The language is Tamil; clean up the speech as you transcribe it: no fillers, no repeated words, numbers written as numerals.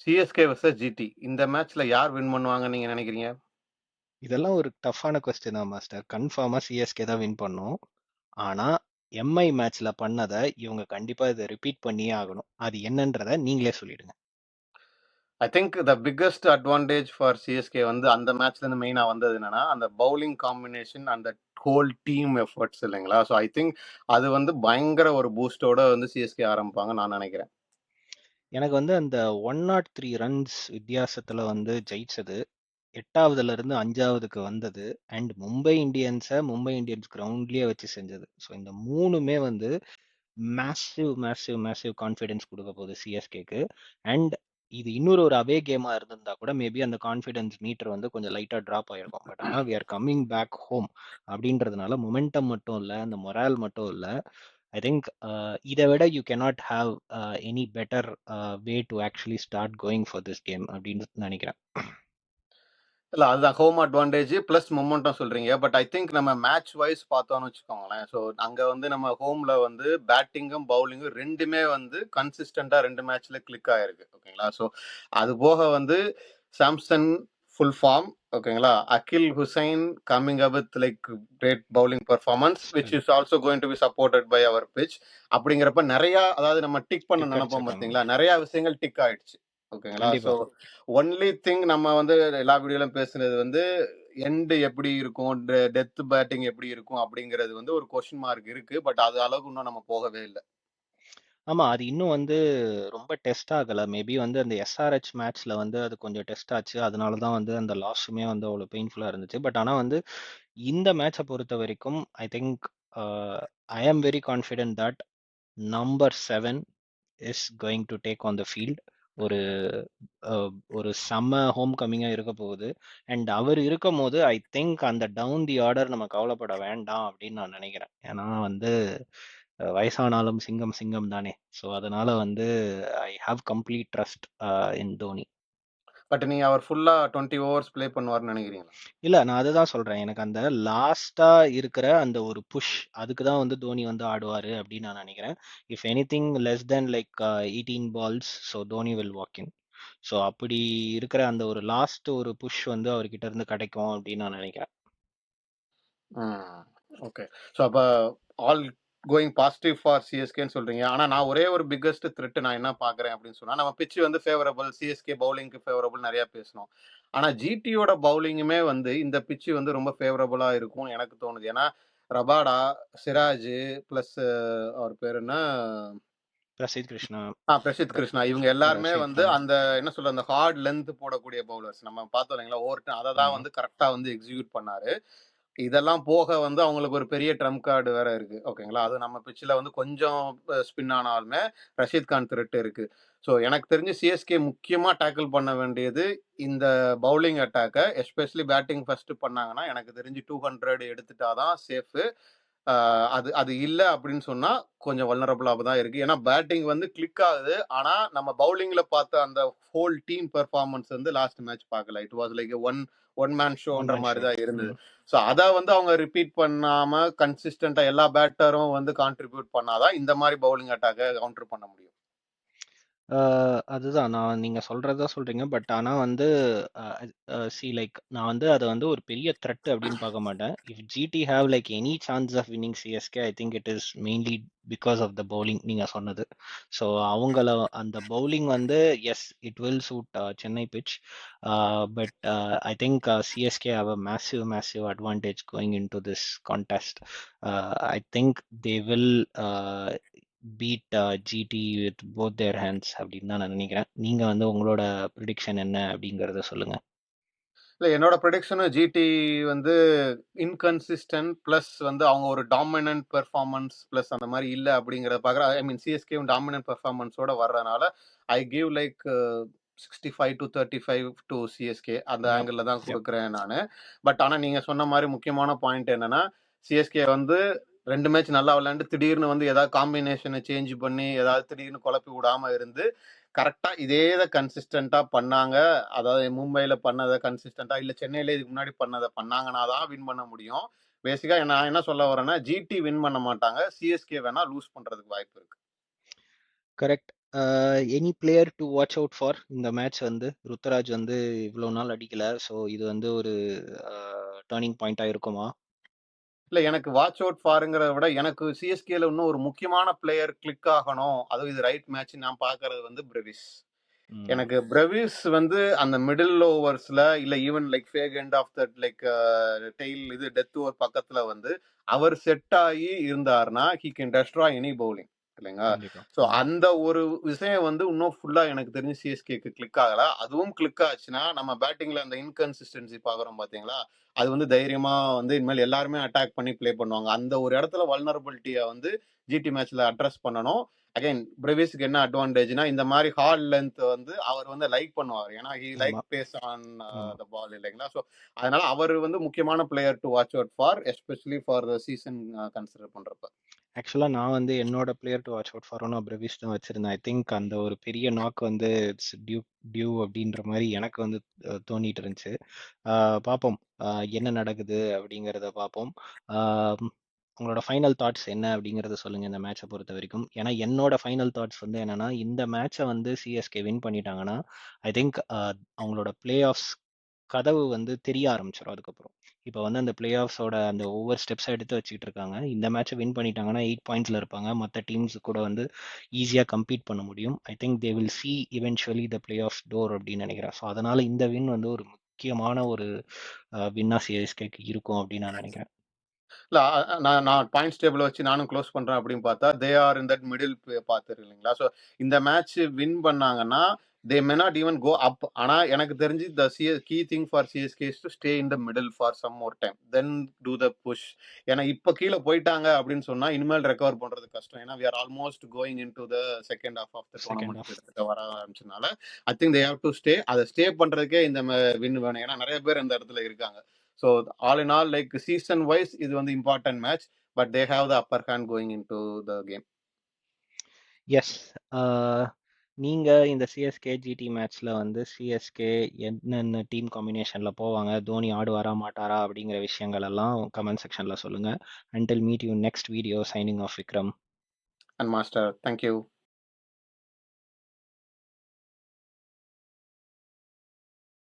CSK versus GT. இந்த மேட்ச்ல யார் வின் பண்ணுவாங்கன்னு நீங்க நினைக்கிறீங்க? இதெல்லாம் ஒரு டஃப்பான கொஸ்டின் தான் மாஸ்டர். கன்ஃபார்மா சிஎஸ்கே தான் வின் பண்ணும். ஆனா எம்ஐ மேட்ச்ல பண்ணதை இவங்க கண்டிப்பா இதை ரிப்பீட் பண்ணியே ஆகணும். அது என்னன்றத நீங்களே சொல்லிடுங்க. I think the biggest advantage for CSK வந்து அந்த மேட்ச்ல இருந்து மெயினா வந்தது என்னன்னா, அந்த பவுலிங் காம்பினேஷன், அந்த ஹோல் டீம் எஃபர்ட்ஸ் இல்லைங்களா? ஸோ ஐ திங்க் அது வந்து பயங்கர ஒரு பூஸ்டோட வந்து சிஎஸ்கே ஆரம்பிப்பாங்க நான் நினைக்கிறேன். எனக்கு வந்து அந்த 103 ரன்ஸ் வித்தியாசத்துல வந்து ஜெயிச்சது, 8வதுல இருந்து 5வதுக்கு வந்தது, அண்ட் மும்பை இந்தியன்ஸ் கிரவுண்ட்லயே வச்சு செஞ்சது. ஸோ இந்த மூணுமே வந்து மேசிவ் கான்ஃபிடன்ஸ் கொடுக்க போகுது சிஎஸ்கேக்கு. அண்ட் இது இன்னொரு அவே கேமா இருந்திருந்தா கூட மேபி அந்த கான்ஃபிடன்ஸ் மீட்டர் வந்து கொஞ்சம் லைட்டா டிராப் ஆயிருக்கும். பட் ஆனா we are coming back home அப்படின்றதுனால மொமெண்டம் மட்டும் இல்ல, அந்த மொரால் மட்டும் இல்ல, ஐ திங்க் இதை விட you cannot have any better way to actually start going for this game அப்படின்னு நினைக்கிறேன். இல்ல அதுதான் ஹோம் அட்வான்டேஜ் பிளஸ் மொமெண்டம் சொல்றீங்க. பட் ஐ திங்க் நம்ம மேட்ச் வைஸ் பார்த்தோம்னு வச்சுக்கோங்களேன். ஸோ அங்க வந்து நம்ம ஹோம்ல வந்து பேட்டிங்கும் பவுலிங்கும் ரெண்டுமே வந்து கன்சிஸ்டண்டா 2 மேட்ச்ல கிளிக் ஆயிருக்கு. ஓகேங்களா? ஸோ அது போக வந்து சாம்சன் ஃபுல் ஃபார்ம். ஓகேங்களா? Akeal Hosein coming up with like great bowling performance which is also going to be supported by our pitch. அப்படிங்கிறப்ப நிறைய அதாவது நம்ம டிக் பண்ண டிக் நினைப்போம் அடிச்சிருக்காங்க. பார்த்தீங்களா? நிறைய விஷயங்கள் டிக் ஆயிடுச்சு. ஓகேங்களா? ஸோ கண்டிப்பா. ஒன்லி திங் நம்ம வந்து எல்லா வீடியோலும் பேசுனது வந்து எண்டு எப்படி இருக்கும், டெத் பேட்டிங் எப்படி இருக்கும் அப்படிங்கிறது வந்து ஒரு கொஸ்டின் மார்க் இருக்கு. பட் அது அளவுக்கு இன்னும் நம்ம போகவே இல்லை. ஆமா, அது இன்னும் வந்து ரொம்ப டெஸ்ட் ஆகல. மேபி வந்து அந்த எஸ்ஆர்ஹெச் மேட்ச்ல வந்து அது கொஞ்சம் டெஸ்ட் ஆச்சு. அதனால தான் வந்து அந்த லாஸுமே வந்து அவ்வளோ பெயின்ஃபுல்லா இருந்துச்சு. பட் ஆனா வந்து இந்த மேட்சை பொறுத்த வரைக்கும் I think I am very confident that number 7 is going to take on the field. ஒரு ஒரு செம்ம ஹோம் கம்மிங்கா இருக்க போகுது. அண்ட் அவர் இருக்கும் போது ஐ திங்க் அந்த டவுன் தி ஆர்டர் நம்ம கவலைப்பட வேண்டாம் அப்படின்னு நான் நினைக்கிறேன். ஏன்னா வந்து வயசானாலும் சிங்கம் சிங்கம் தானே. ஸோ அதனால வந்து I have complete trust in Dhoni. But நீங்க அவர் ஃபுல்லா 20 ஓவர்ஸ் ப்ளே பண்ணுவார்னு நினைக்கிறீங்களா? இல்ல, நான் அதுதான் சொல்றேன். எனக்கு அந்த லாஸ்டா இருக்கிற அந்த ஒரு புஷ், அதுக்கு தான் வந்து தோனி வந்து ஆடுவாரு அப்படின்னு நான் நினைக்கிறேன். If anything less then like 18 balls, so Dhoni will walk in. So அப்படி இருக்கிற அந்த ஒரு லாஸ்ட் ஒரு புஷ் வந்து அவர்கிட்ட இருந்து கிடைக்கும் அப்படின்னு நான் நினைக்கிறேன். ஓகே. ஸோ அப்ப ஆல் கோயிங் பாசிட்டிவ் ஃபார் சிஎஸ்கேன்னு சொல்றீங்க. ஆனா நான் ஒரே ஒரு பிக்கஸ்ட் த்ரெட் நான் என்ன பார்க்குறேன் அப்படின்னு சொன்னா, நம்ம பிட்ச் வந்து ஃபேவரபிள், சிஎஸ்கே பவுலிங்க்கு ஃபேவரபிள் நிறைய பேசணும். ஆனா ஜிடியோட பவுலிங்குமே வந்து இந்த பிட்ச் வந்து ரொம்ப ஃபேவரபிளா இருக்கும்னு எனக்கு தோணுது. ஏன்னா ரபாடா, சிராஜ் பிளஸ் அவர் பேர் என்ன? பிரசித் கிருஷ்ணா, பிரசித் ர- கிருஷ்ணா இவங்க எல்லாருமே ரஷீத் வந்து கான். அந்த என்ன சொல்ற அந்த ஹார்ட் லென்த் போடக்கூடிய பவுலர்ஸ். நம்ம பார்த்தோம் இல்லைங்களா? ஓவர் அதை தான் ஆமா. வந்து கரெக்டா வந்து எக்ஸிக்யூட் பண்ணாரு. இதெல்லாம் போக வந்து அவங்களுக்கு ஒரு பெரிய ட்ரம்ப் கார்டு வேற இருக்கு. ஓகேங்களா? அது நம்ம பிட்ச்ல வந்து கொஞ்சம் ஸ்பின் ஆனாலுமே ரஷீத் கான் த்ரெட் இருக்கு. ஸோ எனக்கு தெரிஞ்சு சிஎஸ்கே முக்கியமா டேக்கிள் பண்ண வேண்டியது இந்த பவுலிங் அட்டாக்க. எஸ்பெஷலி பேட்டிங் ஃபர்ஸ்ட் பண்ணாங்கன்னா எனக்கு தெரிஞ்சு 200 எடுத்துட்டா தான் சேஃபு. அது அது இல்ல அப்படின்னு சொன்னா கொஞ்சம் வல்னரபிளா தான் இருக்கு. ஏன்னா பேட்டிங் வந்து கிளிக் ஆகுது. ஆனா நம்ம பவுலிங்ல பார்த்த அந்த ஹோல் டீம் பெர்ஃபார்மன்ஸ் வந்து லாஸ்ட் மேட்ச் பார்க்கல. It was like one man one ஷோன்ற மேன் மாதிரி ஷோ. தான் இருந்தது. ஸோ அதை வந்து அவங்க ரிப்பீட் பண்ணாம கன்சிஸ்டண்டா எல்லா பேட்டரும் வந்து கான்ட்ரிபியூட் பண்ணாதான் இந்த மாதிரி பவுலிங் அட்டாக்கை கவுண்டர் பண்ண முடியும். அதுதான் நான் நீங்க சொல்றதா சொல்றீங்க. பட் ஆனா வந்து சி லைக் நான் வந்து அதை வந்து ஒரு பெரிய த்ரெட் அப்படின்னு பார்க்க மாட்டேன். If GT have like any chance of winning CSK, I think it is mainly because of the bowling நீங்க சொன்னது. ஸோ அவங்கள அந்த பவுலிங் வந்து as it will suit Chennai pitch. But I think CSK have a massive advantage going into this contest. I think they will beat GT with both their hands அப்படின்னு தான் நான் நினைக்கிறேன். நீங்க வந்து உங்களோட ப்ரிடிக்ஷன் என்ன அப்படிங்கறத சொல்லுங்க. இல்ல என்னோட ப்ரொடிக்ஷனும் ஜிடி வந்து இன்கன்சிஸ்டன்ட் பிளஸ் வந்து அவங்க ஒரு டாமினன்ட் பெர்ஃபார்மன்ஸ் பிளஸ் அந்த மாதிரி இல்ல அப்படிங்கறத பாக்குறேன். ஐ மீன் சிஎஸ்கேவும் டாமினன்ட் பெர்ஃபார்மன்ஸோட வர்றதுனால I give like 65-35 to CSK அந்த Yep, ஆங்கிள் தான் yep. கொடுக்குறேன் நான். பட் ஆனா நீங்க சொன்ன மாதிரி முக்கியமான பாயிண்ட் என்னன்னா சிஎஸ்கே வந்து 2 மேட்ச் நல்லா விளையாண்டு திடீர்னு வந்து ஏதாவது காம்பினேஷனை சேஞ்ச் பண்ணி ஏதாவது திடீர்னு குழப்பி விடாம இருந்து கரெக்டா இதே கன்சிஸ்டண்டா பண்ணாங்க. அதாவது மும்பைல பண்ணதை கன்சிஸ்டண்டா இல்ல சென்னையில இதுக்கு முன்னாடி பண்ணதை பண்ணாங்கன்னா தான் வின் பண்ண முடியும். பேசிக்கா நான் என்ன சொல்ல வரேன்னா ஜிடி வின் பண்ண மாட்டாங்க, சிஎஸ்கே வேணா லூஸ் பண்றதுக்கு வாய்ப்பு இருக்கு. Correct. Any player to watch out for இந்த மேட்ச் வந்து ருத்துராஜ் வந்து இவ்வளோ நாள் அடிக்கல. ஸோ இது வந்து ஒரு டர்னிங் பாயிண்டா இருக்குமா? இல்ல எனக்கு வாட்ச் அவுட் ஃபார்ங்கிறத விட எனக்கு சிஎஸ்கேல இன்னும் ஒரு முக்கியமான பிளேயர் கிளிக் ஆகணும். அதுவும் இது ரைட் மேட்ச் நான் பார்க்கறது வந்து பிரவிஸ். ம். எனக்கு பிரவிஸ் வந்து அந்த மிடில் ஓவர்ஸ்ல இல்ல even like fag end of that like tail இது டெத் ஓவர் பக்கத்துல வந்து அவர் செட் ஆகி இருந்தாருன்னா he can destroy any bowling இல்லைங்களா? கண்டிப்பா. ஸோ ம். அந்த ஒரு விஷயம் வந்து இன்னும் ஃபுல்லா எனக்கு தெரிஞ்சு சிஎஸ்கேக்கு கிளிக் ஆகல. அதுவும் கிளிக் ஆச்சுன்னா நம்ம பேட்டிங்ல அந்த இன்கன்சிஸ்டன்சி பார்க்குறோம் பாத்தீங்களா? அது வந்து தைரியமா வந்து இனிமேல் எல்லாருமே அட்டாக் பண்ணி ப்ளே பண்ணுவாங்க. அந்த ஒரு இடத்துல வல்னரபிலிட்டியை வந்து ஜிடி மேட்ச்ல அட்ரஸ் பண்ணணும். அகைன் பிரவிஸ்க்கு என்ன அட்வான்டேஜ்னா இந்த மாதிரி ஹார்ட் லென்த் வந்து அவர் வந்து லைக் பண்ணுவார். ஏன்னா ஹி லைக் ஆமா, பேஸ் ஆன் ஆமா. த பால் இல்லைங்களா? ஸோ அதனால அவர் வந்து முக்கியமான player to watch out for especially for the season consider பண்றப்ப. ஆக்சுவலா நான் வந்து என்னோட பிளேயர் டு வாட்ச் அவுட் ஃபார்னா பிரவிஷ் தான் வச்சிருந்தேன். ஐ திங்க் அந்த ஒரு பெரிய நாக் வந்து இட்ஸ் டியூ டியூ அப்படின்ற மாதிரி எனக்கு வந்து தோணிட்டு இருந்துச்சு. பார்ப்போம். என்ன நடக்குது அப்படிங்கிறத பார்ப்போம். ஆஹ் உங்களோட ஃபைனல் தாட்ஸ் என்ன அப்படிங்கிறத சொல்லுங்க இந்த மேட்சை பொறுத்த வரைக்கும். ஏன்னா என்னோட ஃபைனல் தாட்ஸ் வந்து என்னன்னா இந்த மேட்சை வந்து சிஎஸ்கே வின் பண்ணிட்டாங்கன்னா ஐ திங்க் அவங்களோட பிளே ஆஃப்ஸ் கதவு வந்து தெரிய ஆரம்பிச்சிடும் அதுக்கப்புறம். இப்போ வந்து அந்த பிளே ஆஃப்ஸோட அந்த ஒவ்வொரு ஸ்டெப்ஸாக எடுத்து வச்சுட்டு இருக்காங்க. இந்த மேட்சை வின் பண்ணிட்டாங்கன்னா 8 பாயிண்ட்ஸில் இருப்பாங்க. மற்ற டீம்ஸ் கூட வந்து ஈஸியாக கம்பீட் பண்ண முடியும். ஐ think they will see eventually the play off door அப்படின்னு நினைக்கிறேன். ஸோ அதனால இந்த வின் வந்து ஒரு முக்கியமான ஒரு வின்னா சிஎஸ்கேக்கு இருக்கும் அப்படின்னு நான் நினைக்கிறேன். இல்ல நான் நான் பாயிண்ட்ஸ் டேபிள் வச்சு நானும் க்ளோஸ் பண்றேன் அப்படின்னு பார்த்தா they are in that middle பார்த்துருக்கு இல்லைங்களா? ஸோ இந்த மேட்ச் வின் பண்ணாங்கன்னா தே மே நாட் ஈவன் கோ அப். ஆனா எனக்கு தெரிஞ்சு the key thing for CSK is to stay in the middle for some more time then do the push. ஏன்னா இப்ப கீழே போயிட்டாங்க அப்படின்னு சொன்னா இனிமேல் ரெக்கவர் பண்றது கஷ்டம். ஏன்னா we are almost going into the second half of the second tournament of. கிட்டத்தட்ட வர ஆரம்பிச்சதுனால I think they have to stay. அதை ஸ்டே பண்றதுக்கே இந்த வின் வேணும். ஏன்னா நிறைய பேர் இந்த இடத்துல இருக்காங்க. So all in all, like season wise, இது வந்து important match, but they have the upper hand going into the game. Yes. நீங்க இந்த சிஎஸ்கே ஜிடி மேட்ச்ல வந்து சிஎஸ்கே என்னென்ன டீம் காம்பினேஷன்ல போவாங்க, தோனி ஆடுவாரா மாட்டாரா அப்படிங்கிற விஷயங்கள் எல்லாம் கமெண்ட் செக்ஷன்ல சொல்லுங்க. Until meet you next video, signing off Vikram. And Master, thank you.